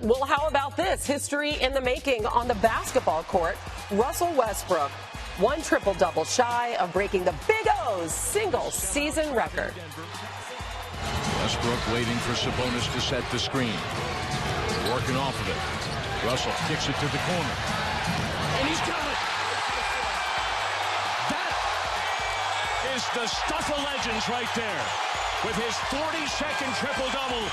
Well, how about this? History in the making on the basketball court. Russell Westbrook, one triple-double shy of breaking the Big O's single-season record. Westbrook waiting for Sabonis to set the screen. Working off of it. Russell kicks it to the corner. And he's got it. That is the stuff of legends right there. With his 42nd triple-double,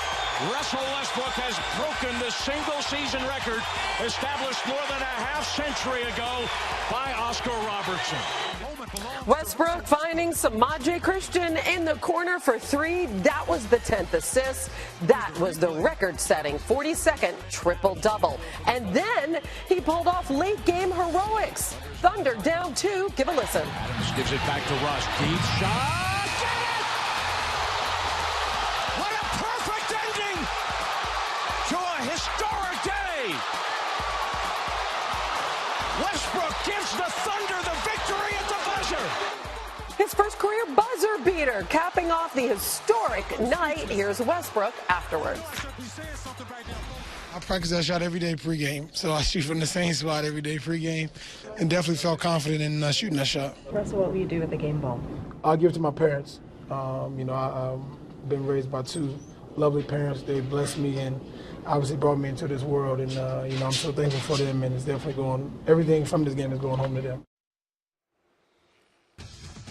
Russell Westbrook has broken the single-season record established more than a half-century ago by Oscar Robertson. Westbrook finding Samaje Christian in the corner for three. That was the 10th assist. That was the record-setting 42nd triple-double. And then he pulled off late-game heroics. Thunder down 2. Give a listen. Adams gives it back to Russ. Deep shot. Historic day. Westbrook gives the Thunder the victory at the buzzer. His first career buzzer beater, capping off the historic night. Here's Westbrook afterwards. I practice that shot every day pregame, so I shoot from the same spot every day pregame, and definitely felt confident in shooting that shot. Russell, what will you do with the game ball? I'll give it to my parents. I've been raised by two lovely parents. They blessed me and obviously brought me into this world, and I'm so thankful for them, and it's definitely everything from this game is going home to them.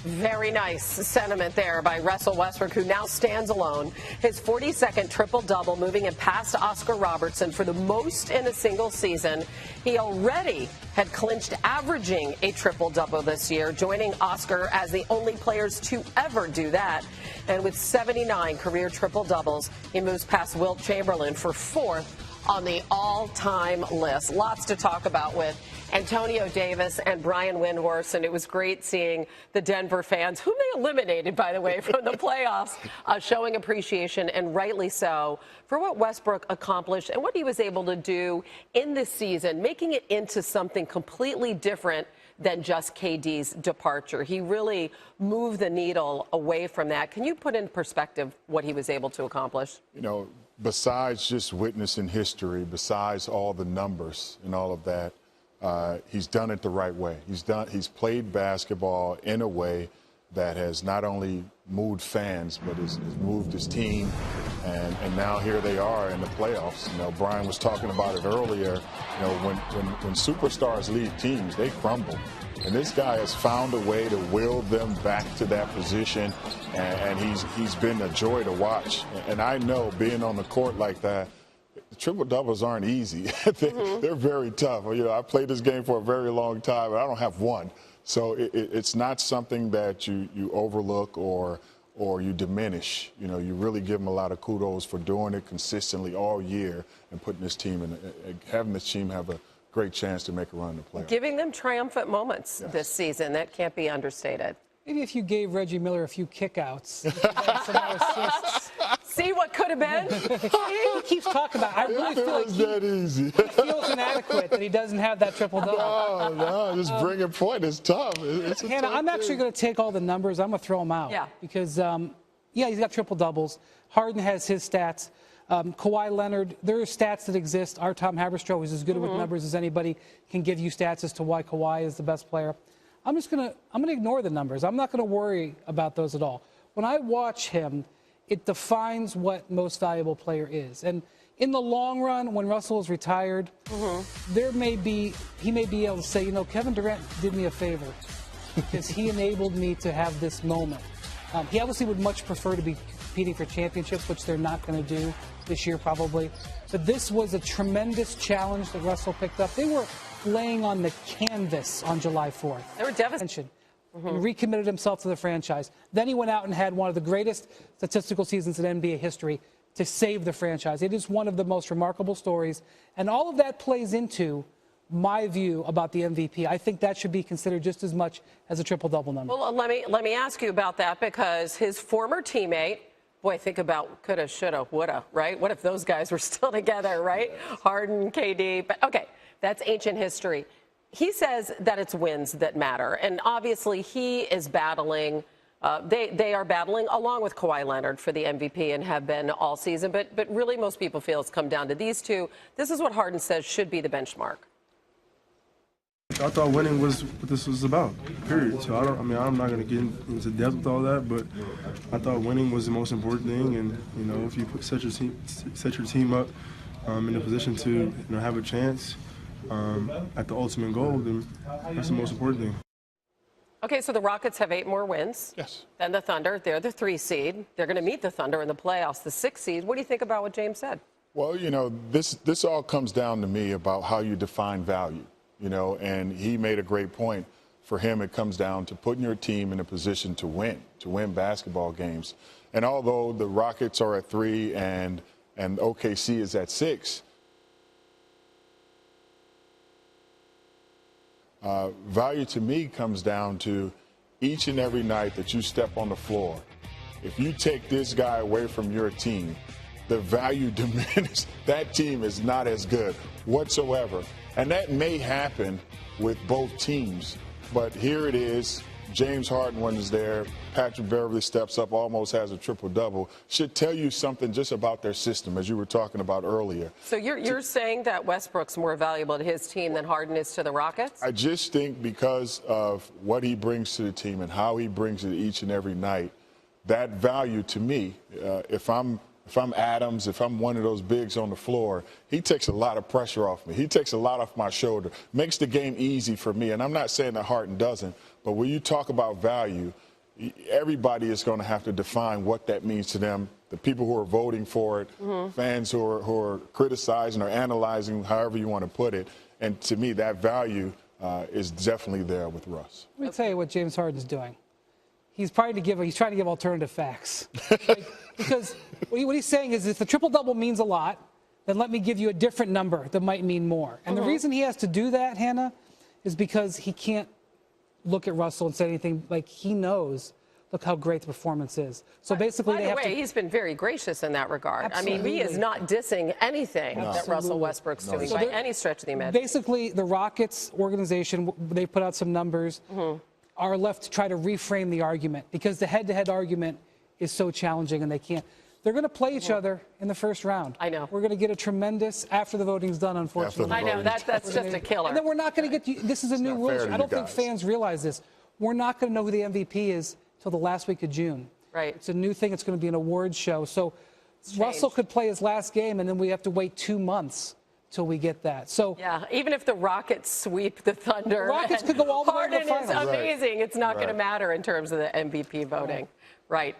Very nice sentiment there by Russell Westbrook, who now stands alone. His 42nd triple-double, moving him past Oscar Robertson for the most in a single season. He already had clinched averaging a triple-double this year, joining Oscar as the only players to ever do that. And with 79 career triple-doubles, he moves past Wilt Chamberlain for 4th on the all-time list. Lots to talk about with Antonio Davis and Brian Windhorst, and it was great seeing the Denver fans, whom they eliminated, by the way, from the playoffs, showing appreciation, and rightly so, for what Westbrook accomplished and what he was able to do in this season, making it into something completely different than just KD's departure. He really moved the needle away from that. Can you put in perspective what he was able to accomplish? You know, besides just witnessing history, besides all the numbers and all of that, he's done it the right way. He's played basketball in a way that has not only moved fans, but has moved his team. And now here they are in the playoffs. You know, Brian was talking about it earlier. You know, when superstars leave teams, they crumble. And this guy has found a way to will them back to that position, and he's been a joy to watch. And I know, being on the court like that, triple doubles aren't easy. They're very tough. You know, I played this game for a very long time, and I don't have one. So it's not something that you overlook or you diminish. You know, you really give them a lot of kudos for doing it consistently all year and putting this team having this team have a great chance to make a run in the playoffs. Giving them triumphant moments this season. That can't be understated. Maybe if you gave Reggie Miller a few kickouts, some more assists. See what could have been? He keeps talking about it. I really feel like he feels inadequate that he doesn't have that triple-double. No, just bringing point is tough. Hannah, I'm actually going to take all the numbers. I'm going to throw them out. Yeah. Because, he's got triple-doubles. Harden has his stats. Kawhi Leonard, there are stats that exist. Our Tom Haberstroh is as good with numbers as anybody, can give you stats as to why Kawhi is the best player. I'm going to ignore the numbers. I'm not going to worry about those at all. When I watch him, it defines what most valuable player is. And in the long run, when Russell is retired, he may be able to say, you know, Kevin Durant did me a favor because he enabled me to have this moment. He obviously would much prefer to be competing for championships, which they're not going to do this year probably. But this was a tremendous challenge that Russell picked up. They were laying on the canvas on July 4th. They were devastated. He recommitted himself to the franchise. Then he went out and had one of the greatest statistical seasons in NBA history to save the franchise. It is one of the most remarkable stories. And all of that plays into my view about the MVP. I think that should be considered just as much as a triple-double number. Well, let me ask you about that, because his former teammate, boy, think about coulda, shoulda, woulda, right? What if those guys were still together, right? Harden, KD. But okay, that's ancient history. He says that it's wins that matter. And obviously he is battling They are battling along with Kawhi Leonard for the MVP and have been all season. But really, most people feel it's come down to these two. This is what Harden says should be the benchmark. I thought winning was what this was about, period. So I'm not going to get into depth with all that, but I thought winning was the most important thing. And, you know, if you set your team up in a position to, have a chance at the ultimate goal, then that's the most important thing. Okay, so the Rockets have 8 more wins than the Thunder. They're the 3 seed. They're going to meet the Thunder in the playoffs, the 6 seed. What do you think about what James said? Well, this all comes down to me about how you define value. And he made a great point. For him, it comes down to putting your team in a position to win basketball games. And although the Rockets are at 3 and OKC is at 6, value to me comes down to each and every night that you step on the floor. If you take this guy away from your team, the value diminishes. That team is not as good whatsoever. And that may happen with both teams. But here it is. James Harden, when he's there, Patrick Beverly steps up, almost has a triple-double. Should tell you something just about their system, as you were talking about earlier. So you're saying that Westbrook's more valuable to his team than Harden is to the Rockets? I just think because of what he brings to the team and how he brings it each and every night, that value to me, if I'm Adams, if I'm one of those bigs on the floor, he takes a lot of pressure off me. He takes a lot off my shoulder, makes the game easy for me. And I'm not saying that Harden doesn't, but when you talk about value, everybody is going to have to define what that means to them. The people who are voting for it, fans who are criticizing or analyzing, however you want to put it. And to me, that value is definitely there with Russ. Let me tell you what James Harden's doing. He's trying to give alternative facts. Because what he's saying is if the triple-double means a lot, then let me give you a different number that might mean more. And the reason he has to do that, Hannah, is because he can't look at Russell and say anything like he knows, look how great the performance is. So basically By the way, he's been very gracious in that regard. Absolutely. I mean, he is not dissing anything that Russell Westbrook's doing by any stretch of the imagination. Basically, the Rockets organization, they put out some numbers, are left to try to reframe the argument because the head-to-head argument is so challenging and they can't. They're going to play each other in the first round. I know. We're going to get a tremendous, after the voting's done, unfortunately. I know, that's just a killer. And then we're not going to get, this is a new rule. I don't think fans realize this. We're not going to know who the MVP is till the last week of June. Right. It's a new thing. It's going to be an awards show. So Russell could play his last game and then we have to wait 2 months till we get that. So yeah, even if the Rockets sweep the Thunder, the Rockets could go all the way to the Harden finals. is amazing. It's not going to matter in terms of the MVP voting. Right.